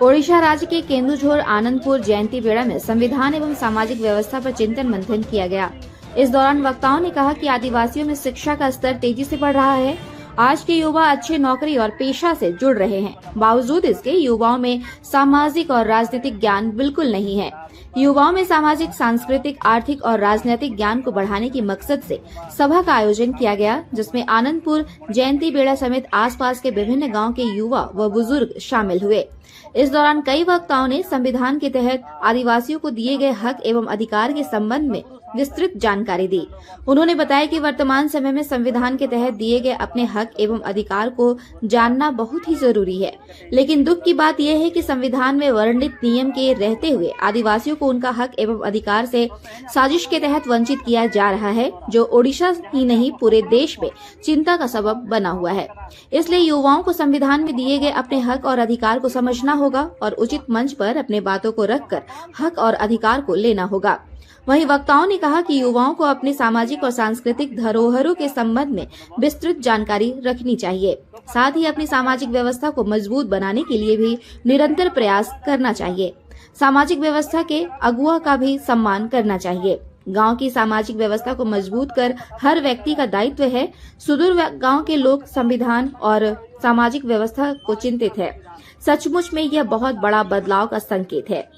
ओडिशा राज्य के केंदुझोर आनंदपुर जयंती बेड़ा में संविधान एवं सामाजिक व्यवस्था पर चिंतन मंथन किया गया। इस दौरान वक्ताओं ने कहा कि आदिवासियों में शिक्षा का स्तर तेजी से बढ़ रहा है। आज के युवा अच्छे नौकरी और पेशा से जुड़ रहे हैं, बावजूद इसके युवाओं में सामाजिक और राजनीतिक ज्ञान बिल्कुल नहीं है। युवाओं में सामाजिक, सांस्कृतिक, आर्थिक और राजनीतिक ज्ञान को बढ़ाने के मकसद से सभा का आयोजन किया गया, जिसमें आनंदपुर जयंती बेड़ा समेत आसपास के विभिन्न गांव के युवा व बुजुर्ग शामिल हुए। इस दौरान कई वक्ताओं ने संविधान के तहत आदिवासियों को दिए गए हक एवं अधिकार के संबंध में विस्तृत जानकारी दी। उन्होंने बताया कि वर्तमान समय में संविधान के तहत दिए गए अपने हक एवं अधिकार को जानना बहुत ही जरूरी है, लेकिन दुख की बात यह है कि संविधान में वर्णित नियम के रहते हुए आदिवासियों को उनका हक एवं अधिकार से साजिश के तहत वंचित किया जा रहा है, जो ओडिशा ही नहीं पूरे देश में चिंता का सबब बना हुआ है। इसलिए युवाओं को संविधान में दिए गए अपने हक और अधिकार को समझना होगा और उचित मंच पर अपने बातों को रखकर हक और अधिकार को लेना होगा। वहीं वक्ताओं ने कहा कि युवाओं को अपने सामाजिक और सांस्कृतिक धरोहरों के संबंध में विस्तृत जानकारी रखनी चाहिए, साथ ही अपनी सामाजिक व्यवस्था को मजबूत बनाने के लिए भी निरंतर प्रयास करना चाहिए। सामाजिक व्यवस्था के अगुआ का भी सम्मान करना चाहिए। गांव की सामाजिक व्यवस्था को मजबूत कर हर व्यक्ति का दायित्व है। सुदूर गांव के लोग संविधान और सामाजिक व्यवस्था को चिंतित है। सचमुच में यह बहुत बड़ा बदलाव का संकेत है।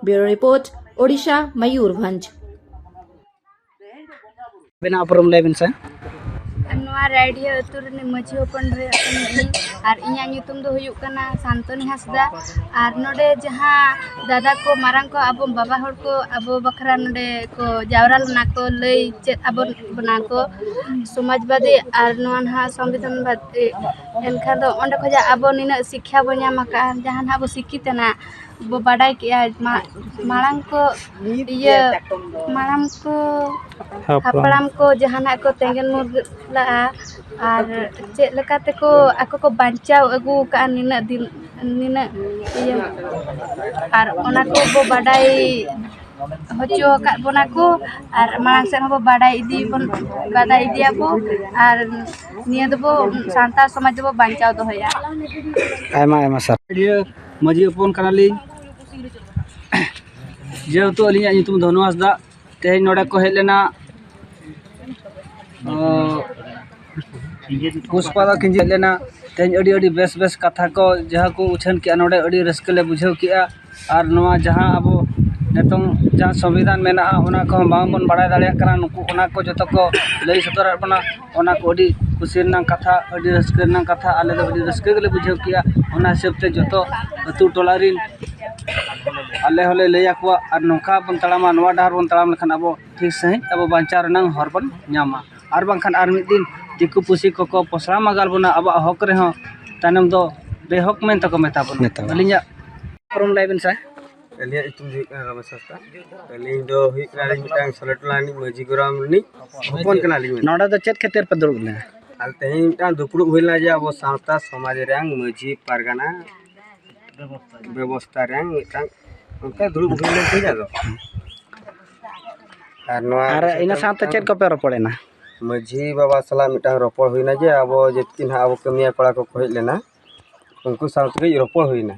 Bureau report, Odisha, Mayurbhanj. बिना अपरम लेबिन से रेडियो अतुर माझी हपन और इना ᱧᱩᱛᱩᱢ ᱫᱚ ᱦᱩᱭᱩᱜ ᱠᱟᱱᱟ शांतनी हांसदा और नोडे जहां दादा को मारांग को अब बाबा हर को अब बखरा नोडे को जावरा लना को लई चेत अब बना को समाजवादी और नोहा संविधानवादी एनखा दो ओंडे खजा अब निना शिक्षा बो ᱧᱟᱢ का जहां अब शिक्षित ना वो बाडाय के मारांग को ये मारांग को हपड़ाम को जहाना को तेंगन मुरला और चेत लकाते को आको को बांचाव अगु का निना दिन निना ये और ओना को बो बाडाय होचो का बोना को और मारांग से हो बाडाय इदी बन बाडाय इदिया को और निया दबो शांता समाज दबो बांचाव दो होया आयमा आयमा सर रेडियो माझी हपन कनाली जेहेतु अलिया ᱧᱩᱛᱩᱢ धनु हांसदा तेज नोडे को हेज लेना पुष्पा खिंजी लेना तेज अड़ी अड़ी बेस बेस कथा को जहाँ को उछन के नोडे अड़ी रस्कले बुझाव किया और नवा जहाँ अब नितों जहाँ संविधान मेना ओना को बांबन बाड़ाय दाड़िया कना नुकु ओना को जतो को लई सदर बना ओना को अड़ी खुशी रना कथा अड़ी रस्क रना कथा आले दो अड़ी रस्क गले बुझाव किया ओना हिसाब ते जतो अतु टोलारिन आले होले लैया को और नौका बन तड़ामा नवा डाहर बन तड़ाम लखन अब ठीक सही अब बांचार रना हर बन ᱧᱟᱢᱟ और बांखान और मिद दिन दिकु पुसी को पसरा मगाल बना अब हक रे हो तानम दो बेहक मेन तक मेता बन अलिया परम लाइबिन सा अलिया इतुम हुई कना रमेश हस्ता अलिंग दो हुई कना मिटांग सलटलानी मजी गोराम नि हपन कना लिंग नोडा दो चेत खेतर पे दुड़ ले आल तेही मिटांग दुपुड़ हुइला जे अब सावता समाज रेंग मजी पारगाना व्यवस्था रेंग मिटांग उनका दुड़ हुइला થઈ जादो और इना साथ चेत को पे रपड़ेना मजी बाबा सला मिटांग रपड़ हुइना जे अब जेतिन अब कमिया कड़ा को कहि लेना उनको साथ के रपड़ हुइना